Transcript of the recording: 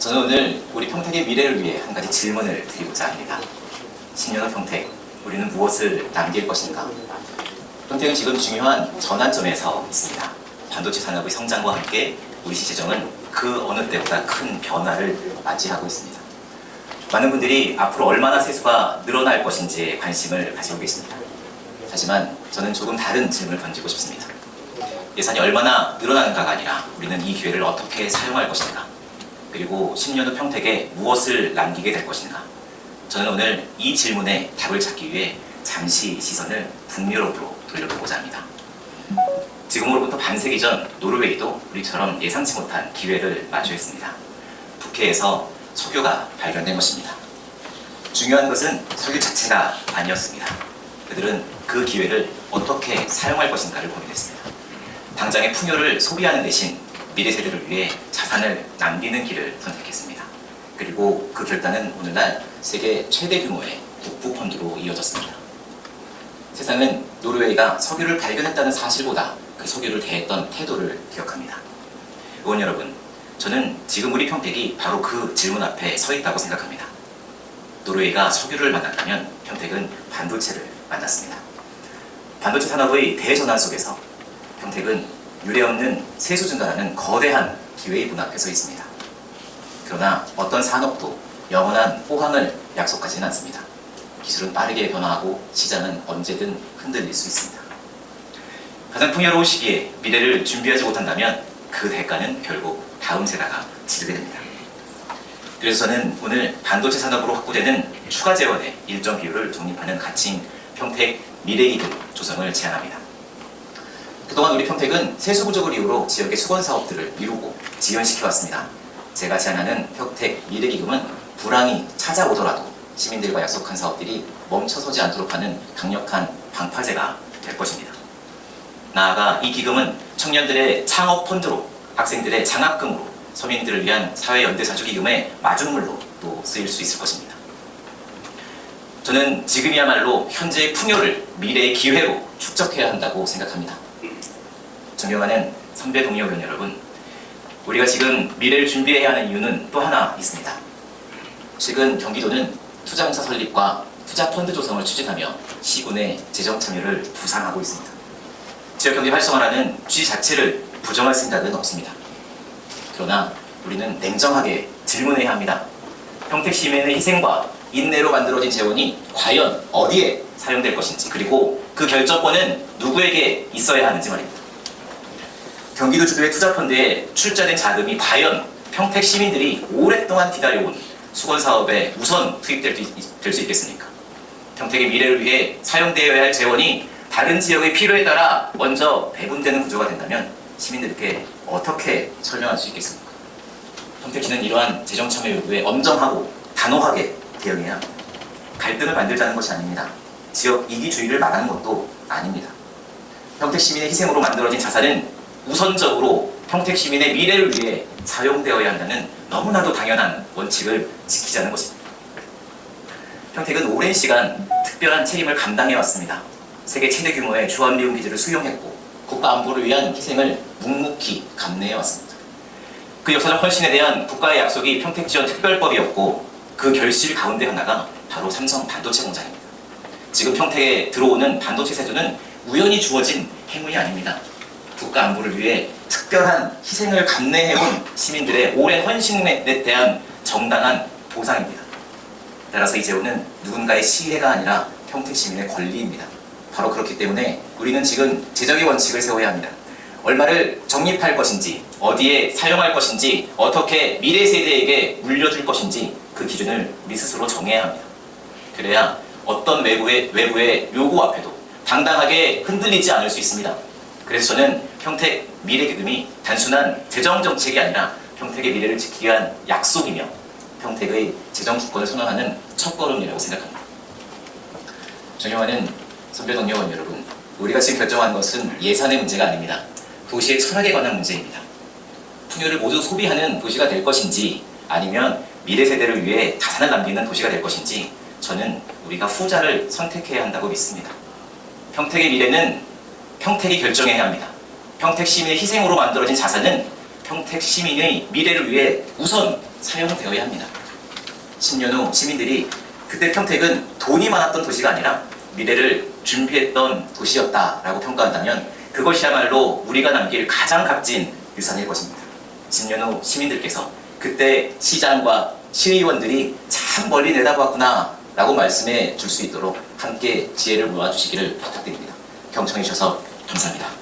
저는 오늘 우리 평택의 미래를 위해 한 가지 질문을 드리고자 합니다. 10년 후 평택, 우리는 무엇을 남길 것인가? 평택은 지금 중요한 전환점에 서 있습니다. 반도체 산업의 성장과 함께 우리 시재정은 그 어느 때보다 큰 변화를 맞이하고 있습니다. 많은 분들이 앞으로 얼마나 세수가 늘어날 것인지에 관심을 가지고 계십니다. 하지만 저는 조금 다른 질문을 던지고 싶습니다. 예산이 얼마나 늘어나는가가 아니라 우리는 이 기회를 어떻게 사용할 것인가? 그리고 10년 후 평택에 무엇을 남기게 될 것인가? 저는 오늘 이 질문에 답을 찾기 위해 잠시 시선을 북유럽으로 돌려보고자 합니다. 지금으로부터 반세기 전 노르웨이도 우리처럼 예상치 못한 기회를 마주했습니다. 북해에서 석유가 발견된 것입니다. 중요한 것은 석유 자체가 아니었습니다. 그들은 그 기회를 어떻게 사용할 것인가를 고민했습니다. 당장의 풍요를 소비하는 대신 미래 세대를 위해 자산을 남기는 길을 선택했습니다. 그리고 그 결단은 오늘날 세계 최대 규모의 국부 펀드로 이어졌습니다. 세상은 노르웨이가 석유를 발견했다는 사실보다 그 석유를 대했던 태도를 기억합니다. 의원 여러분, 저는 지금 우리 평택이 바로 그 질문 앞에 서 있다고 생각합니다. 노르웨이가 석유를 만났다면 평택은 반도체를 만났습니다. 반도체 산업의 대전환 속에서 평택은 유례없는 세수 증가라는 거대한 기회의 문 앞에 서 있습니다. 그러나 어떤 산업도 영원한 호황을 약속하지는 않습니다. 기술은 빠르게 변화하고 시장은 언제든 흔들릴 수 있습니다. 가장 풍요로운 시기에 미래를 준비하지 못한다면 그 대가는 결국 다음 세대가 치르게 됩니다. 그래서 저는 오늘 반도체 산업으로 확보되는 추가 재원의 일정 비율을 적립하는 가칭 평택 미래기금 조성을 제안합니다. 그동안 우리 평택은 세수 부족을 이유로 지역의 수건 사업들을 미루고 지연시켜왔습니다. 제가 제안하는 평택 미래기금은 불황이 찾아오더라도 시민들과 약속한 사업들이 멈춰서지 않도록 하는 강력한 방파제가 될 것입니다. 나아가 이 기금은 청년들의 창업 펀드로, 학생들의 장학금으로, 서민들을 위한 사회연대사주기금의 마중물로 또 쓰일 수 있을 것입니다. 저는 지금이야말로 현재의 풍요를 미래의 기회로 축적해야 한다고 생각합니다. 존경하는 선배 동료 의원 여러분, 우리가 지금 미래를 준비해야 하는 이유는 또 하나 있습니다. 최근 경기도는 투자공사 설립과 투자펀드 조성을 추진하며 시군의 재정 참여를 부상하고 있습니다. 지역경제 활성화라는 취지 자체를 부정할 생각은 없습니다. 그러나 우리는 냉정하게 질문해야 합니다. 평택 시민의 희생과 인내로 만들어진 재원이 과연 어디에 사용될 것인지, 그리고 그 결정권은 누구에게 있어야 하는지 말입니다. 경기도 주도의 투자펀드에 출자된 자금이 과연 평택 시민들이 오랫동안 기다려온 수건사업에 우선 투입될 수 있겠습니까? 평택의 미래를 위해 사용되어야 할 재원이 다른 지역의 필요에 따라 먼저 배분되는 구조가 된다면 시민들께 어떻게 설명할 수 있겠습니까? 평택시는 이러한 재정 참여 요구에 엄정하고 단호하게 대응해야 합니다. 갈등을 만들자는 것이 아닙니다. 지역 이기주의를 말하는 것도 아닙니다. 평택 시민의 희생으로 만들어진 자산은 우선적으로 평택 시민의 미래를 위해 사용되어야 한다는 너무나도 당연한 원칙을 지키자는 것입니다. 평택은 오랜 시간 특별한 책임을 감당해왔습니다. 세계 최대 규모의 주한미군 기지를 수용했고 국가 안보를 위한 희생을 묵묵히 감내해왔습니다. 그 역사적 헌신에 대한 국가의 약속이 평택지원 특별법이었고 그 결실 가운데 하나가 바로 삼성 반도체 공장입니다. 지금 평택에 들어오는 반도체 세수는 우연히 주어진 행운이 아닙니다. 국가 안보를 위해 특별한 희생을 감내해온 시민들의 오랜 헌신에 대한 정당한 보상입니다. 따라서 이 재원은 누군가의 시혜가 아니라 평택 시민의 권리입니다. 바로 그렇기 때문에 우리는 지금 재정의 원칙을 세워야 합니다. 얼마를 적립할 것인지, 어디에 사용할 것인지, 어떻게 미래 세대에게 물려줄 것인지 그 기준을 우리 스스로 정해야 합니다. 그래야 어떤 외부의 요구 앞에도 당당하게 흔들리지 않을 수 있습니다. 그래서 저는 평택 미래기금이 단순한 재정정책이 아니라 평택의 미래를 지키기 위한 약속이며 평택의 재정 주권을 선언하는 첫걸음이라고 생각합니다. 존경하는 선배 동료 의원 여러분, 우리가 지금 결정한 것은 예산의 문제가 아닙니다. 도시의 철학에 관한 문제입니다. 풍요를 모두 소비하는 도시가 될 것인지 아니면 미래 세대를 위해 자산을 남기는 도시가 될 것인지 저는 우리가 후자를 선택해야 한다고 믿습니다. 평택의 미래는 평택이 결정해야 합니다. 평택 시민의 희생으로 만들어진 자산은 평택 시민의 미래를 위해 우선 사용되어야 합니다. 10년 후 시민들이 그때 평택은 돈이 많았던 도시가 아니라 미래를 준비했던 도시였다라고 평가한다면 그것이야말로 우리가 남길 가장 값진 유산일 것입니다. 10년 후 시민들께서 그때 시장과 시의원들이 참 멀리 내다보았구나 라고 말씀해 줄 수 있도록 함께 지혜를 모아주시기를 부탁드립니다. 경청해 주셔서 감사합니다.